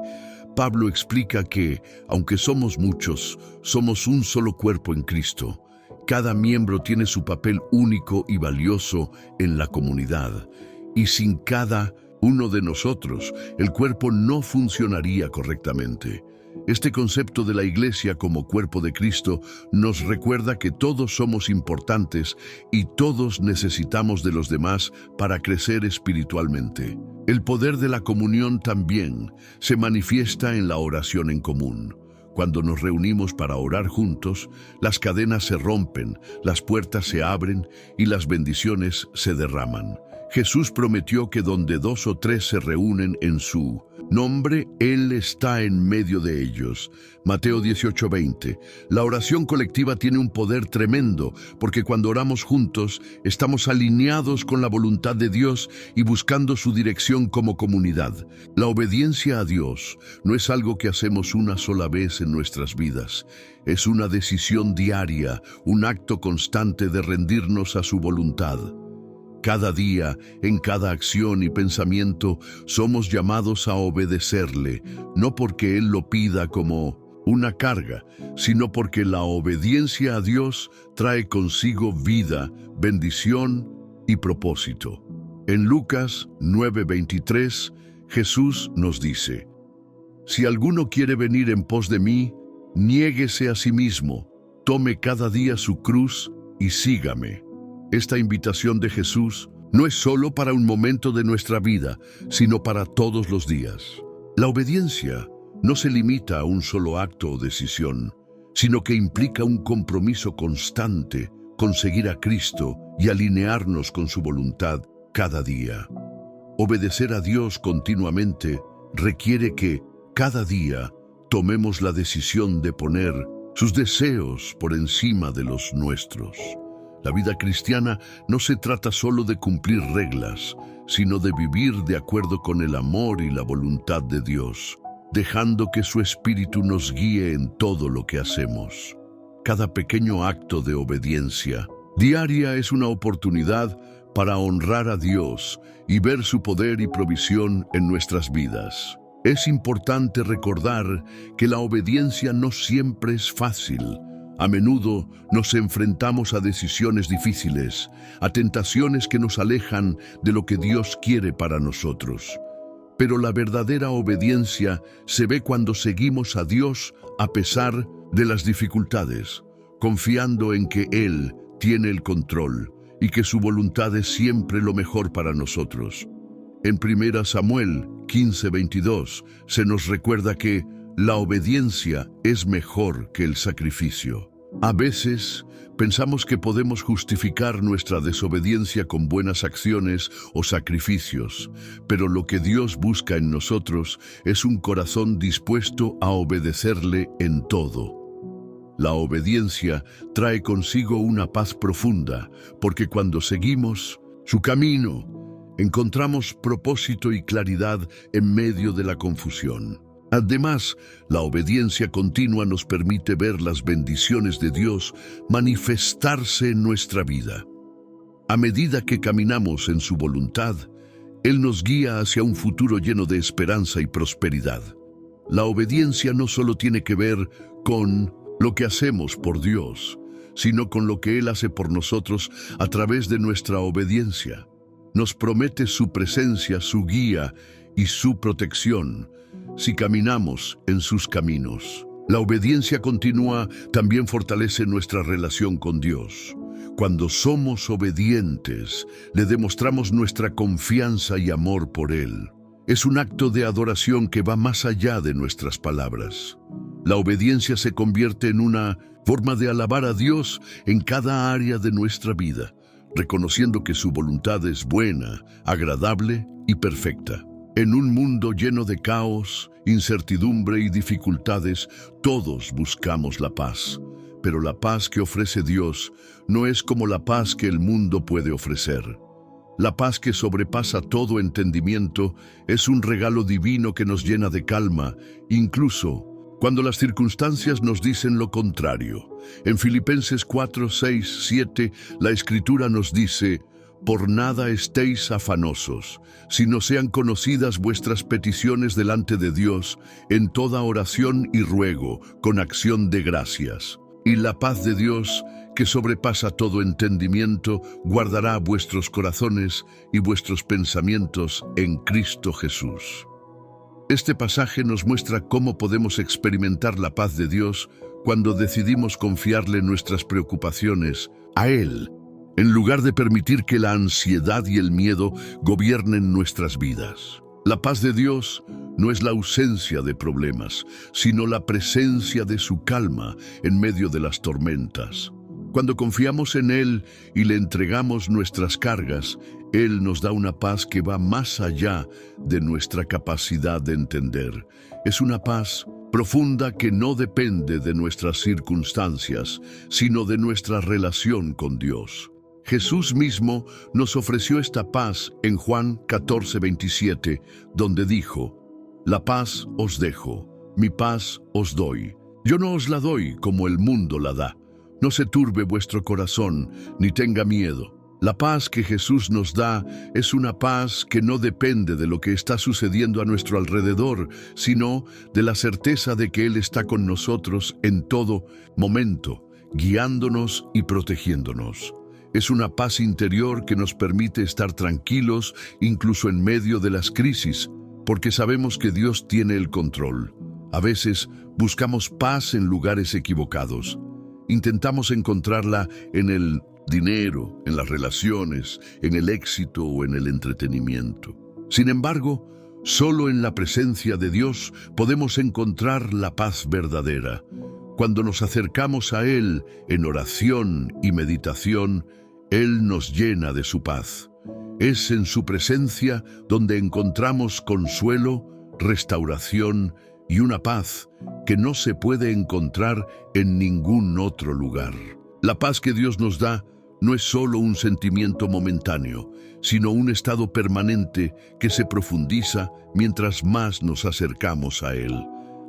Pablo explica que, aunque somos muchos, somos un solo cuerpo en Cristo. Cada miembro tiene su papel único y valioso en la comunidad, y sin cada uno de nosotros, el cuerpo no funcionaría correctamente. Este concepto de la iglesia como cuerpo de Cristo nos recuerda que todos somos importantes y todos necesitamos de los demás para crecer espiritualmente. El poder de la comunión también se manifiesta en la oración en común. Cuando nos reunimos para orar juntos, las cadenas se rompen, las puertas se abren y las bendiciones se derraman. Jesús prometió que donde 2 o 3 se reúnen en su nombre, Él está en medio de ellos. Mateo 18:20. La oración colectiva tiene un poder tremendo, porque cuando oramos juntos, estamos alineados con la voluntad de Dios y buscando su dirección como comunidad. La obediencia a Dios no es algo que hacemos una sola vez en nuestras vidas. Es una decisión diaria, un acto constante de rendirnos a su voluntad. Cada día, en cada acción y pensamiento, somos llamados a obedecerle, no porque Él lo pida como una carga, sino porque la obediencia a Dios trae consigo vida, bendición y propósito. En Lucas 9:23, Jesús nos dice: Si alguno quiere venir en pos de mí, niéguese a sí mismo, tome cada día su cruz y sígame. Esta invitación de Jesús no es solo para un momento de nuestra vida, sino para todos los días. La obediencia no se limita a un solo acto o decisión, sino que implica un compromiso constante con seguir a Cristo y alinearnos con su voluntad cada día. Obedecer a Dios continuamente requiere que, cada día, tomemos la decisión de poner sus deseos por encima de los nuestros. La vida cristiana no se trata solo de cumplir reglas, sino de vivir de acuerdo con el amor y la voluntad de Dios, dejando que su Espíritu nos guíe en todo lo que hacemos. Cada pequeño acto de obediencia diaria es una oportunidad para honrar a Dios y ver su poder y provisión en nuestras vidas. Es importante recordar que la obediencia no siempre es fácil. A menudo nos enfrentamos a decisiones difíciles, a tentaciones que nos alejan de lo que Dios quiere para nosotros. Pero la verdadera obediencia se ve cuando seguimos a Dios a pesar de las dificultades, confiando en que Él tiene el control y que su voluntad es siempre lo mejor para nosotros. En 1 Samuel 15:22 se nos recuerda que la obediencia es mejor que el sacrificio. A veces pensamos que podemos justificar nuestra desobediencia con buenas acciones o sacrificios, pero lo que Dios busca en nosotros es un corazón dispuesto a obedecerle en todo. La obediencia trae consigo una paz profunda, porque cuando seguimos su camino, encontramos propósito y claridad en medio de la confusión. Además, la obediencia continua nos permite ver las bendiciones de Dios manifestarse en nuestra vida. A medida que caminamos en su voluntad, Él nos guía hacia un futuro lleno de esperanza y prosperidad. La obediencia no solo tiene que ver con lo que hacemos por Dios, sino con lo que Él hace por nosotros a través de nuestra obediencia. Nos promete su presencia, su guía y su protección si caminamos en sus caminos. La obediencia continua también fortalece nuestra relación con Dios. Cuando somos obedientes, le demostramos nuestra confianza y amor por Él. Es un acto de adoración que va más allá de nuestras palabras. La obediencia se convierte en una forma de alabar a Dios en cada área de nuestra vida, reconociendo que su voluntad es buena, agradable y perfecta. En un mundo lleno de caos, incertidumbre y dificultades, todos buscamos la paz. Pero la paz que ofrece Dios no es como la paz que el mundo puede ofrecer. La paz que sobrepasa todo entendimiento es un regalo divino que nos llena de calma, incluso cuando las circunstancias nos dicen lo contrario. En Filipenses 4, 6, 7, la Escritura nos dice: «Por nada estéis afanosos, sino sean conocidas vuestras peticiones delante de Dios, en toda oración y ruego, con acción de gracias. Y la paz de Dios, que sobrepasa todo entendimiento, guardará vuestros corazones y vuestros pensamientos en Cristo Jesús». Este pasaje nos muestra cómo podemos experimentar la paz de Dios cuando decidimos confiarle nuestras preocupaciones a Él, en lugar de permitir que la ansiedad y el miedo gobiernen nuestras vidas. La paz de Dios no es la ausencia de problemas, sino la presencia de su calma en medio de las tormentas. Cuando confiamos en Él y le entregamos nuestras cargas, Él nos da una paz que va más allá de nuestra capacidad de entender. Es una paz profunda que no depende de nuestras circunstancias, sino de nuestra relación con Dios. Jesús mismo nos ofreció esta paz en Juan 14:27, donde dijo: «La paz os dejo, mi paz os doy. Yo no os la doy como el mundo la da. No se turbe vuestro corazón, ni tenga miedo». La paz que Jesús nos da es una paz que no depende de lo que está sucediendo a nuestro alrededor, sino de la certeza de que Él está con nosotros en todo momento, guiándonos y protegiéndonos. Es una paz interior que nos permite estar tranquilos incluso en medio de las crisis, porque sabemos que Dios tiene el control. A veces buscamos paz en lugares equivocados. Intentamos encontrarla en el dinero, en las relaciones, en el éxito o en el entretenimiento. Sin embargo, solo en la presencia de Dios podemos encontrar la paz verdadera. Cuando nos acercamos a Él en oración y meditación, Él nos llena de su paz. Es en su presencia donde encontramos consuelo, restauración y una paz que no se puede encontrar en ningún otro lugar. La paz que Dios nos da no es solo un sentimiento momentáneo, sino un estado permanente que se profundiza mientras más nos acercamos a Él.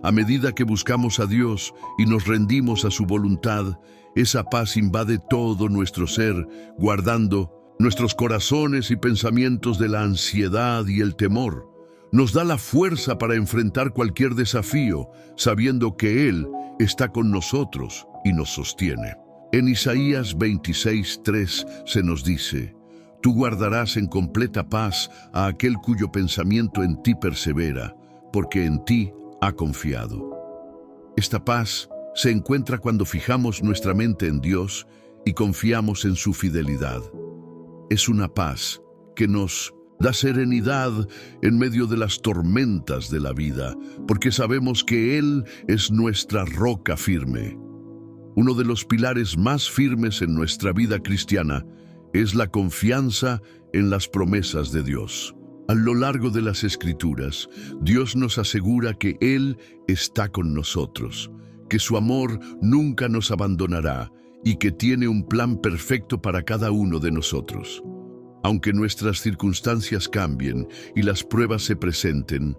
A medida que buscamos a Dios y nos rendimos a su voluntad, esa paz invade todo nuestro ser, guardando nuestros corazones y pensamientos de la ansiedad y el temor. Nos da la fuerza para enfrentar cualquier desafío, sabiendo que Él está con nosotros y nos sostiene. En Isaías 26:3 se nos dice: «Tú guardarás en completa paz a aquel cuyo pensamiento en ti persevera, porque en ti ha confiado». Esta paz se encuentra cuando fijamos nuestra mente en Dios y confiamos en su fidelidad. Es una paz que nos da serenidad en medio de las tormentas de la vida, porque sabemos que Él es nuestra roca firme. Uno de los pilares más firmes en nuestra vida cristiana es la confianza en las promesas de Dios. A lo largo de las Escrituras, Dios nos asegura que Él está con nosotros, que su amor nunca nos abandonará y que tiene un plan perfecto para cada uno de nosotros. Aunque nuestras circunstancias cambien y las pruebas se presenten,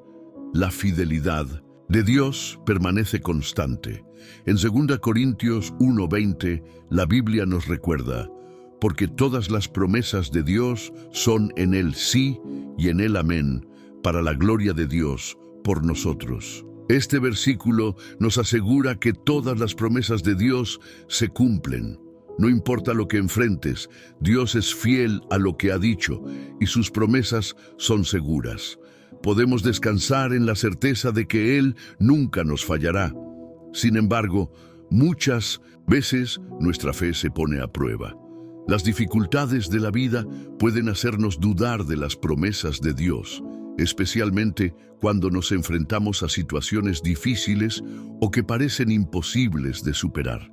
la fidelidad de Dios permanece constante. En 2 Corintios 1:20, la Biblia nos recuerda: porque todas las promesas de Dios son en Él sí y en Él amén, para la gloria de Dios por nosotros. Este versículo nos asegura que todas las promesas de Dios se cumplen. No importa lo que enfrentes, Dios es fiel a lo que ha dicho y sus promesas son seguras. Podemos descansar en la certeza de que Él nunca nos fallará. Sin embargo, muchas veces nuestra fe se pone a prueba. Las dificultades de la vida pueden hacernos dudar de las promesas de Dios, especialmente cuando nos enfrentamos a situaciones difíciles o que parecen imposibles de superar.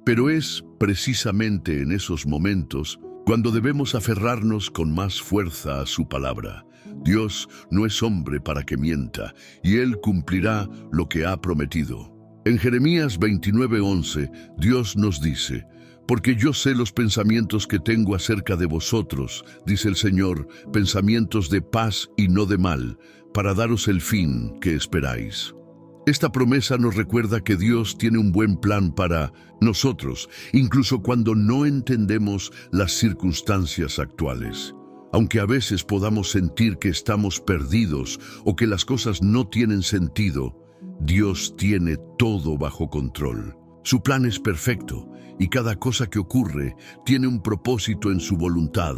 Pero es precisamente en esos momentos cuando debemos aferrarnos con más fuerza a su palabra. Dios no es hombre para que mienta, y Él cumplirá lo que ha prometido. En Jeremías 29:11, Dios nos dice: porque yo sé los pensamientos que tengo acerca de vosotros, dice el Señor, pensamientos de paz y no de mal, para daros el fin que esperáis. Esta promesa nos recuerda que Dios tiene un buen plan para nosotros, incluso cuando no entendemos las circunstancias actuales. Aunque a veces podamos sentir que estamos perdidos o que las cosas no tienen sentido, Dios tiene todo bajo control. Su plan es perfecto y cada cosa que ocurre tiene un propósito en su voluntad.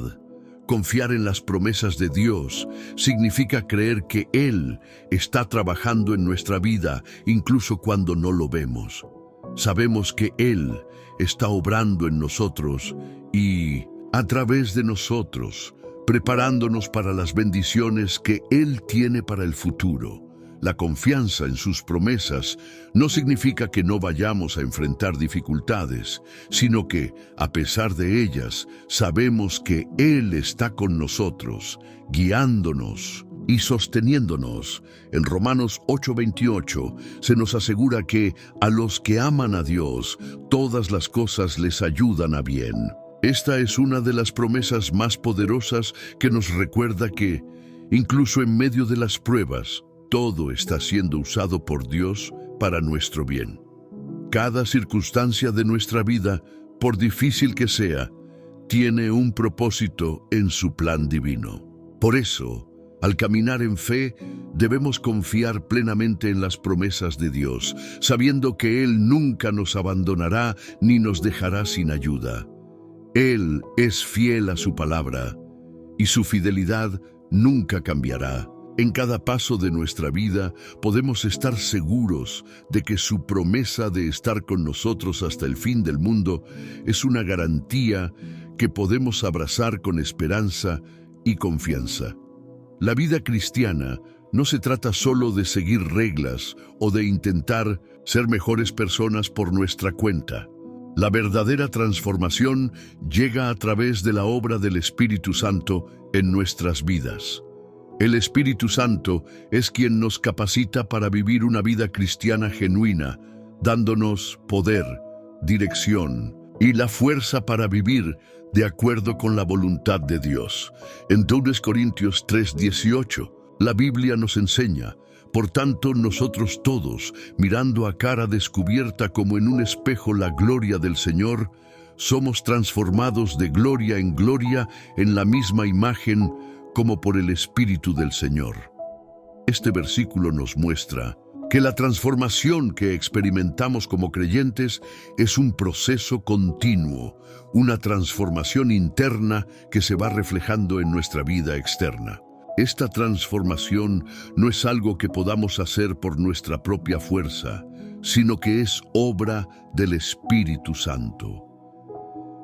Confiar en las promesas de Dios significa creer que Él está trabajando en nuestra vida incluso cuando no lo vemos. Sabemos que Él está obrando en nosotros y a través de nosotros, preparándonos para las bendiciones que Él tiene para el futuro. La confianza en sus promesas no significa que no vayamos a enfrentar dificultades, sino que, a pesar de ellas, sabemos que Él está con nosotros, guiándonos y sosteniéndonos. En Romanos 8:28 se nos asegura que a los que aman a Dios, todas las cosas les ayudan a bien. Esta es una de las promesas más poderosas que nos recuerda que, incluso en medio de las pruebas, todo está siendo usado por Dios para nuestro bien. Cada circunstancia de nuestra vida, por difícil que sea, tiene un propósito en su plan divino. Por eso, al caminar en fe, debemos confiar plenamente en las promesas de Dios, sabiendo que Él nunca nos abandonará ni nos dejará sin ayuda. Él es fiel a su palabra y su fidelidad nunca cambiará. En cada paso de nuestra vida podemos estar seguros de que su promesa de estar con nosotros hasta el fin del mundo es una garantía que podemos abrazar con esperanza y confianza. La vida cristiana no se trata solo de seguir reglas o de intentar ser mejores personas por nuestra cuenta. La verdadera transformación llega a través de la obra del Espíritu Santo en nuestras vidas. El Espíritu Santo es quien nos capacita para vivir una vida cristiana genuina, dándonos poder, dirección y la fuerza para vivir de acuerdo con la voluntad de Dios. En 2 Corintios 3:18, la Biblia nos enseña: por tanto, nosotros todos, mirando a cara descubierta como en un espejo la gloria del Señor, somos transformados de gloria en gloria en la misma imagen como por el Espíritu del Señor. Este versículo nos muestra que la transformación que experimentamos como creyentes es un proceso continuo, una transformación interna que se va reflejando en nuestra vida externa. Esta transformación no es algo que podamos hacer por nuestra propia fuerza, sino que es obra del Espíritu Santo.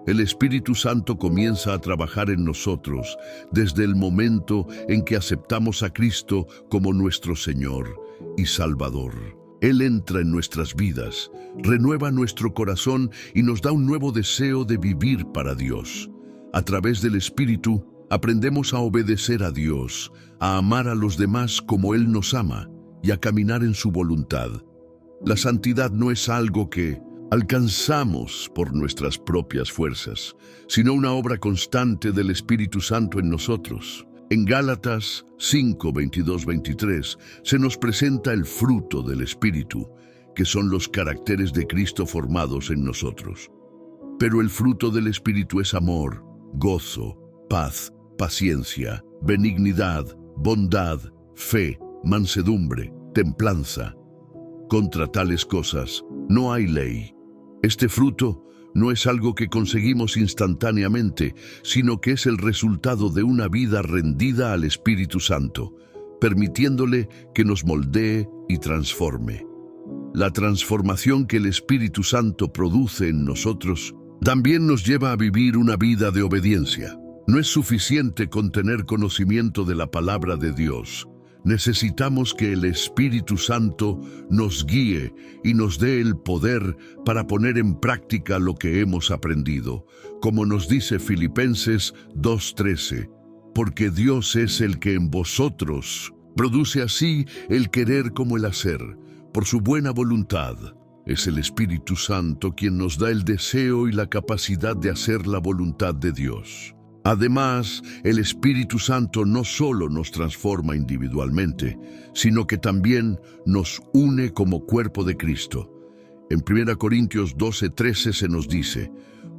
El Espíritu Santo comienza a trabajar en nosotros desde el momento en que aceptamos a Cristo como nuestro Señor y Salvador. Él entra en nuestras vidas, renueva nuestro corazón y nos da un nuevo deseo de vivir para Dios. A través del Espíritu, aprendemos a obedecer a Dios, a amar a los demás como Él nos ama y a caminar en su voluntad. La santidad no es algo que alcanzamos por nuestras propias fuerzas, sino una obra constante del Espíritu Santo en nosotros. En Gálatas 5, 22, 23 se nos presenta el fruto del Espíritu, que son los caracteres de Cristo formados en nosotros. Pero el fruto del Espíritu es amor, gozo, paz, paciencia, benignidad, bondad, fe, mansedumbre, templanza. Contra tales cosas no hay ley. Este fruto no es algo que conseguimos instantáneamente, sino que es el resultado de una vida rendida al Espíritu Santo, permitiéndole que nos moldee y transforme. La transformación que el Espíritu Santo produce en nosotros también nos lleva a vivir una vida de obediencia. No es suficiente con tener conocimiento de la palabra de Dios. Necesitamos que el Espíritu Santo nos guíe y nos dé el poder para poner en práctica lo que hemos aprendido, como nos dice Filipenses 2:13, porque Dios es el que en vosotros produce así el querer como el hacer, por su buena voluntad. Es el Espíritu Santo quien nos da el deseo y la capacidad de hacer la voluntad de Dios. Además, el Espíritu Santo no solo nos transforma individualmente, sino que también nos une como cuerpo de Cristo. En 1 Corintios 12:13 se nos dice,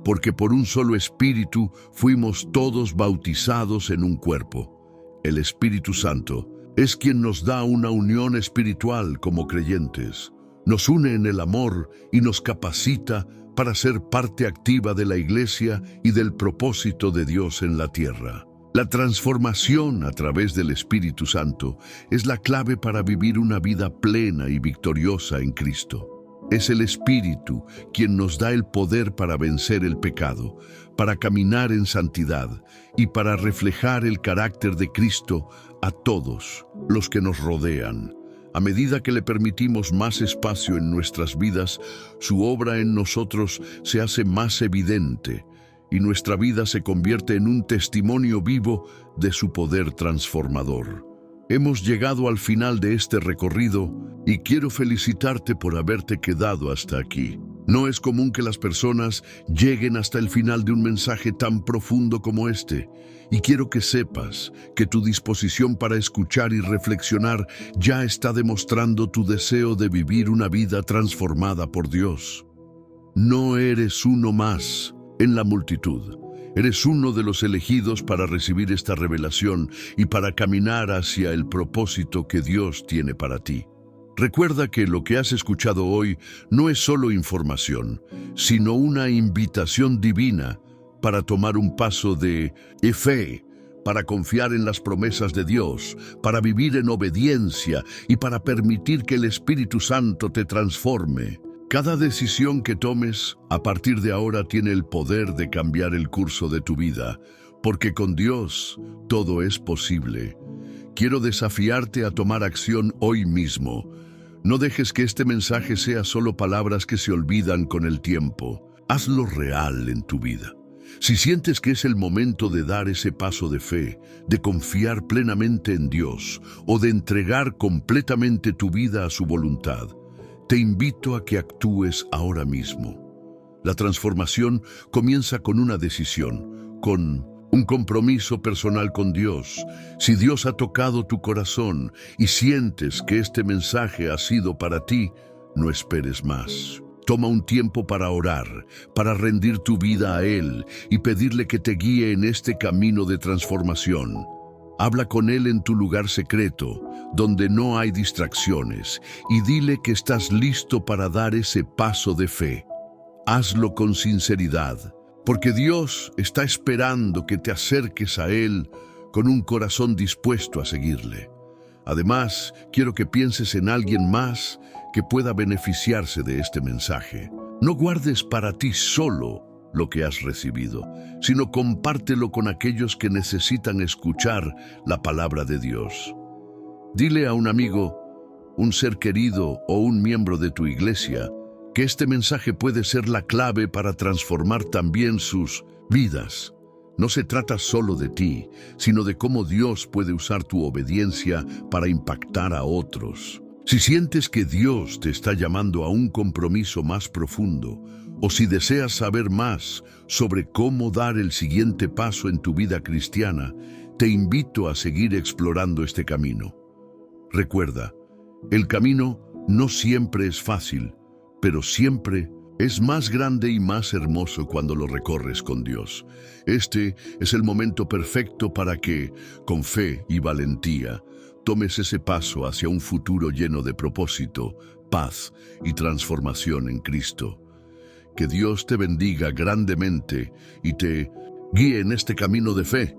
porque por un solo Espíritu fuimos todos bautizados en un cuerpo. El Espíritu Santo es quien nos da una unión espiritual como creyentes. Nos une en el amor y nos capacita para ser parte activa de la Iglesia y del propósito de Dios en la tierra. La transformación a través del Espíritu Santo es la clave para vivir una vida plena y victoriosa en Cristo. Es el Espíritu quien nos da el poder para vencer el pecado, para caminar en santidad y para reflejar el carácter de Cristo a todos los que nos rodean. A medida que le permitimos más espacio en nuestras vidas, su obra en nosotros se hace más evidente y nuestra vida se convierte en un testimonio vivo de su poder transformador. Hemos llegado al final de este recorrido y quiero felicitarte por haberte quedado hasta aquí. No es común que las personas lleguen hasta el final de un mensaje tan profundo como este, y quiero que sepas que tu disposición para escuchar y reflexionar ya está demostrando tu deseo de vivir una vida transformada por Dios. No eres uno más en la multitud. Eres uno de los elegidos para recibir esta revelación y para caminar hacia el propósito que Dios tiene para ti. Recuerda que lo que has escuchado hoy no es solo información, sino una invitación divina para tomar un paso de fe, para confiar en las promesas de Dios, para vivir en obediencia y para permitir que el Espíritu Santo te transforme. Cada decisión que tomes a partir de ahora tiene el poder de cambiar el curso de tu vida, porque con Dios todo es posible. Quiero desafiarte a tomar acción hoy mismo. No dejes que este mensaje sea solo palabras que se olvidan con el tiempo. Hazlo real en tu vida. Si sientes que es el momento de dar ese paso de fe, de confiar plenamente en Dios o de entregar completamente tu vida a su voluntad, te invito a que actúes ahora mismo. La transformación comienza con una decisión, con un compromiso personal con Dios. Si Dios ha tocado tu corazón y sientes que este mensaje ha sido para ti, no esperes más. Toma un tiempo para orar, para rendir tu vida a Él y pedirle que te guíe en este camino de transformación. Habla con Él en tu lugar secreto, donde no hay distracciones, y dile que estás listo para dar ese paso de fe. Hazlo con sinceridad, porque Dios está esperando que te acerques a Él con un corazón dispuesto a seguirle. Además, quiero que pienses en alguien más que pueda beneficiarse de este mensaje. No guardes para ti solo lo que has recibido, sino compártelo con aquellos que necesitan escuchar la palabra de Dios. Dile a un amigo, un ser querido o un miembro de tu iglesia, que este mensaje puede ser la clave para transformar también sus vidas. No se trata solo de ti, sino de cómo Dios puede usar tu obediencia para impactar a otros. Si sientes que Dios te está llamando a un compromiso más profundo, o si deseas saber más sobre cómo dar el siguiente paso en tu vida cristiana, te invito a seguir explorando este camino. Recuerda, el camino no siempre es fácil, pero siempre es más grande y más hermoso cuando lo recorres con Dios. Este es el momento perfecto para que, con fe y valentía, tomes ese paso hacia un futuro lleno de propósito, paz y transformación en Cristo. Que Dios te bendiga grandemente y te guíe en este camino de fe.